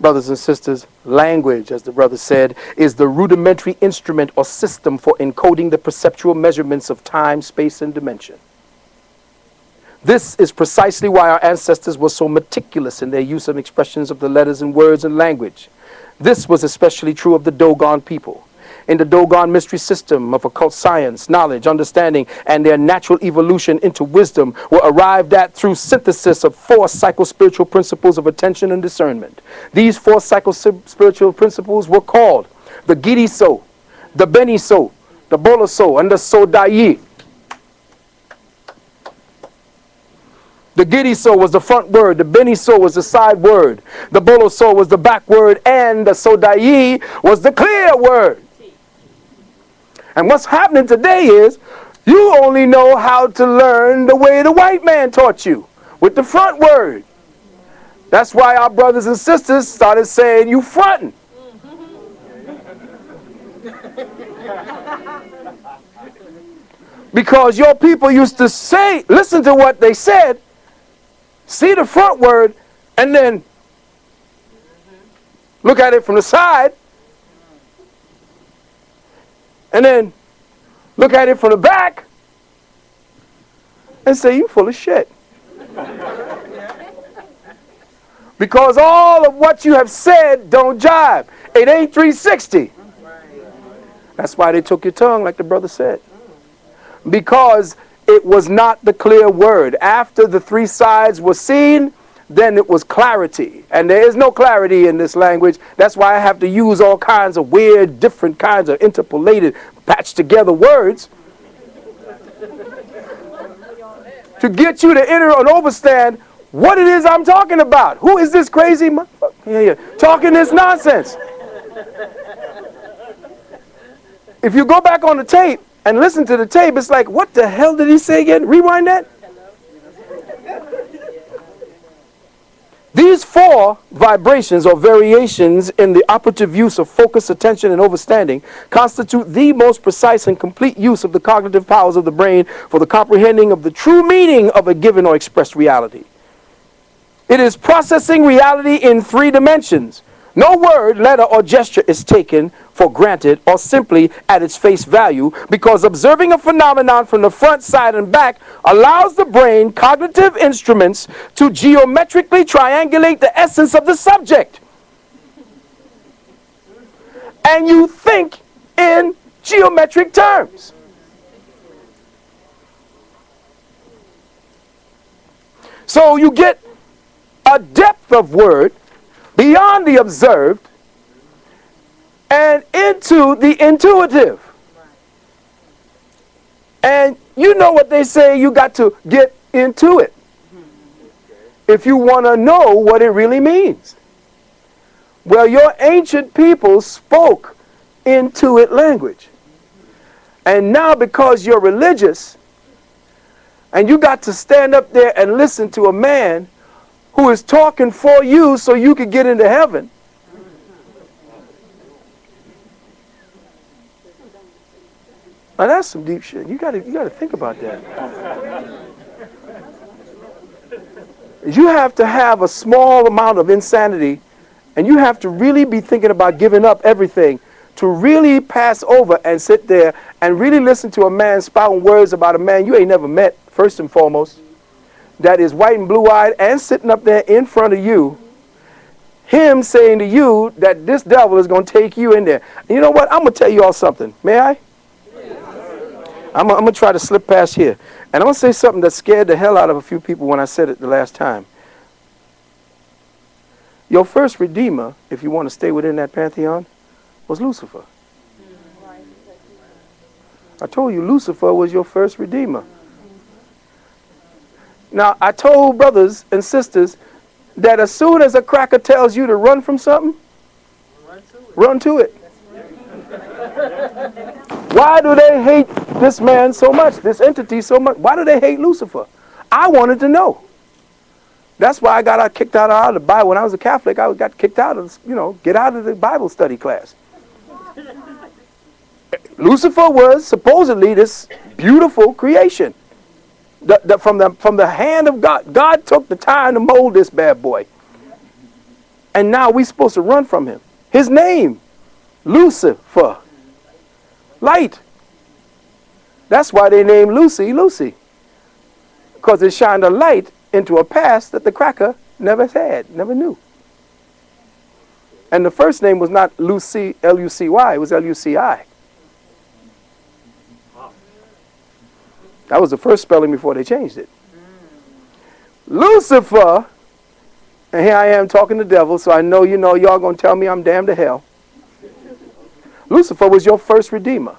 Brothers and sisters, language, as the brother said, is the rudimentary instrument or system for encoding the perceptual measurements of time, space, and dimension. This is precisely why our ancestors were so meticulous in their use of expressions of the letters and words and language. This was especially true of the Dogon people. In the Dogon mystery system of occult science, knowledge, understanding, and their natural evolution into wisdom were arrived at through synthesis of 4 psychospiritual principles of attention and discernment. These 4 psychospiritual principles were called the Giri-so, the Beni-so, the Bolo-so, and the So-dai-yi. The Giri-so was the front word, the Beni-so was the side word, the Bolo-so was the back word, and the So-dai-yi was the clear word. And what's happening today is you only know how to learn the way the white man taught you, with the front word. That's why our brothers and sisters started saying you fronting. Because your people used to say, listen to what they said, see the front word, and then look at it from the side, and then look at it from the back, and say, you full of shit. Because all of what you have said don't jive. It ain't 360. That's why they took your tongue, like the brother said. Because it was not the clear word. After the 3 sides were seen, then it was clarity. And there is no clarity in this language. That's why I have to use all kinds of weird, different kinds of interpolated, patched together words to get you to enter and understand what it is I'm talking about. Who is this crazy motherfucker talking this nonsense? If you go back on the tape and listen to the tape, it's like, what the hell did he say again? Rewind that. These 4 vibrations or variations in the operative use of focus, attention, and understanding constitute the most precise and complete use of the cognitive powers of the brain for the comprehending of the true meaning of a given or expressed reality. It is processing reality in 3 dimensions. No word, letter, or gesture is taken for granted or simply at its face value, because observing a phenomenon from the front, side, and back allows the brain cognitive instruments to geometrically triangulate the essence of the subject. And you think in geometric terms. So you get a depth of word beyond the observed and into the intuitive. And you know what they say, you got to get into it if you want to know what it really means. Well, your ancient people spoke Intuit language. And now because you're religious and you got to stand up there and listen to a man who is talking for you so you can get into heaven. Now that's some deep shit. You gotta think about that. You have to have a small amount of insanity, and you have to really be thinking about giving up everything to really pass over and sit there and really listen to a man spouting words about a man you ain't never met, first and foremost, that is white and blue-eyed and sitting up there in front of you, him saying to you that this devil is going to take you in there. And you know what? I'm going to tell you all something. May I? I'm going to try to slip past here. And I'm going to say something that scared the hell out of a few people when I said it the last time. Your first redeemer, if you want to stay within that pantheon, was Lucifer. I told you Lucifer was your first redeemer. Now, I told brothers and sisters that as soon as a cracker tells you to run from something, run to it. Why do they hate this man so much, this entity so much? Why do they hate Lucifer? I wanted to know. That's why I got kicked out of the Bible. When I was a Catholic, I got kicked out of, get out of the Bible study class. Lucifer was supposedly this beautiful creation. From the hand of God. God took the time to mold this bad boy. And now we're supposed to run from him. His name, Lucifer, light. That's why they named Lucy, Lucy. Because it shined a light into a past that the cracker never had, never knew. And the first name was not Lucy, L-U-C-Y, it was L-U-C-I. That was the first spelling before they changed it. Lucifer, and here I am talking to the devil, so I know y'all going to tell me I'm damned to hell. Lucifer was your first redeemer.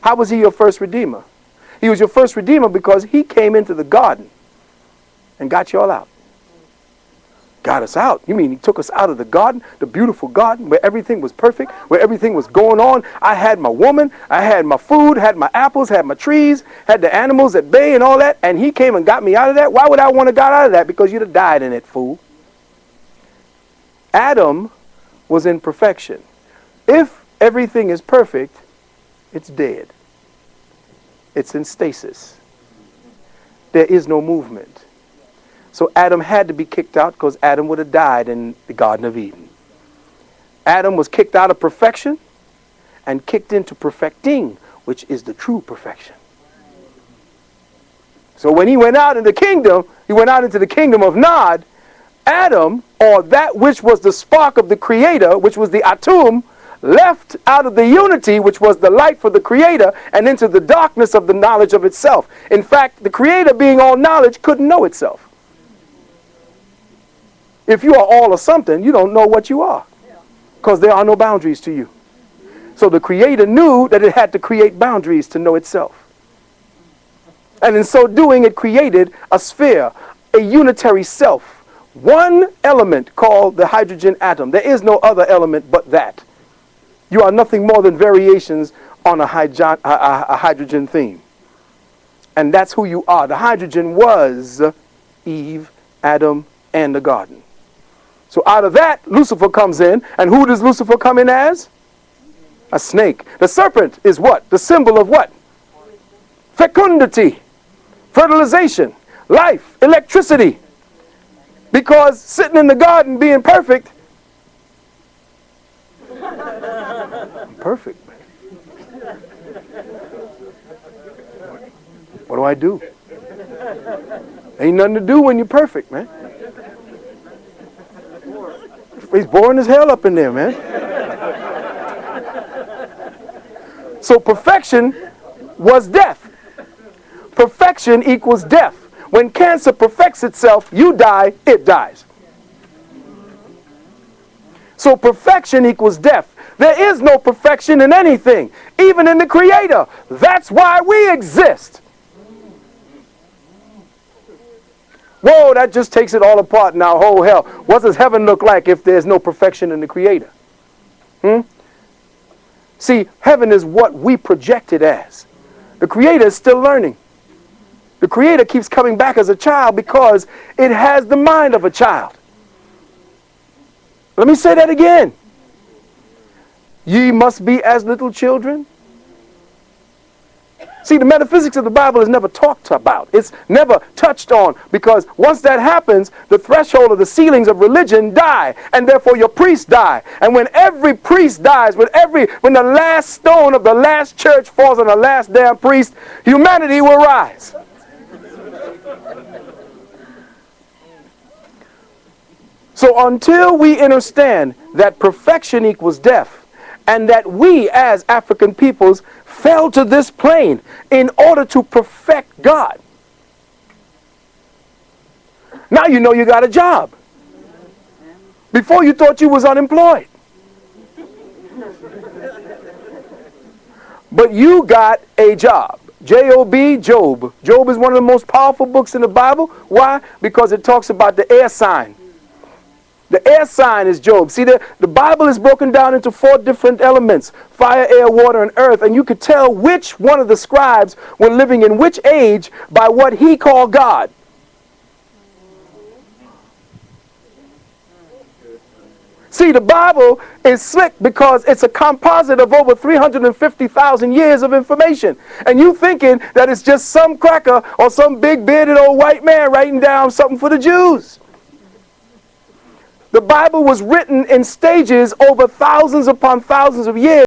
How was he your first redeemer? He was your first redeemer because he came into the garden and got y'all out. Got us out. You mean he took us out of the garden, the beautiful garden where everything was perfect, where everything was going on. I had my woman, I had my food, had my apples, had my trees, had the animals at bay and all that, and he came and got me out of that. Why would I want to get out of that? Because you'd have died in it, fool. Adam was in perfection. If everything is perfect, it's dead. It's in stasis. There is no movement. So Adam had to be kicked out because Adam would have died in the Garden of Eden. Adam was kicked out of perfection and kicked into perfecting, which is the true perfection. So when he went out in the kingdom, he went out into the kingdom of Nod. Adam, or that which was the spark of the Creator, which was the Atum, left out of the unity, which was the light for the Creator, and into the darkness of the knowledge of itself. In fact, the Creator, being all knowledge, couldn't know itself. If you are all or something, you don't know what you are, because there are no boundaries to you. So the Creator knew that it had to create boundaries to know itself. And in so doing, it created a sphere, a unitary self, one element called the hydrogen atom. There is no other element but that. You are nothing more than variations on a hydrogen theme. And that's who you are. The hydrogen was Eve, Adam, and the garden. So out of that, Lucifer comes in. And who does Lucifer come in as? A snake. The serpent is what? The symbol of what? Fecundity, fertilization, life, electricity. Because sitting in the garden being perfect, perfect, man. What do I do? Ain't nothing to do when you're perfect, man. It's boring as hell up in there, man. So perfection was death. Perfection equals death. When cancer perfects itself, you die, it dies. So perfection equals death. There is no perfection in anything, even in the Creator. That's why we exist. Whoa, that just takes it all apart now. Oh, hell. What does heaven look like if there's no perfection in the Creator? See, heaven is what we project it as. The Creator is still learning. The Creator keeps coming back as a child because it has the mind of a child. Let me say that again. Ye must be as little children. See, the metaphysics of the Bible is never talked about. It's never touched on, because once that happens, the threshold of the ceilings of religion die, and therefore your priests die. And when every priest dies, when the last stone of the last church falls on the last damn priest, humanity will rise. So until we understand that perfection equals death, and that we as African peoples fell to this plane in order to perfect God. Now you know you got a job. Before you thought you was unemployed. But you got a job. J-O-B, Job. Job is one of the most powerful books in the Bible. Why? Because it talks about the air sign. The air sign is Job. See, the Bible is broken down into 4 different elements: fire, air, water, and earth. And you could tell which one of the scribes were living in which age by what he called God. See, the Bible is slick because it's a composite of over 350,000 years of information. And you thinking that it's just some cracker or some big bearded old white man writing down something for the Jews. The Bible was written in stages over thousands upon thousands of years.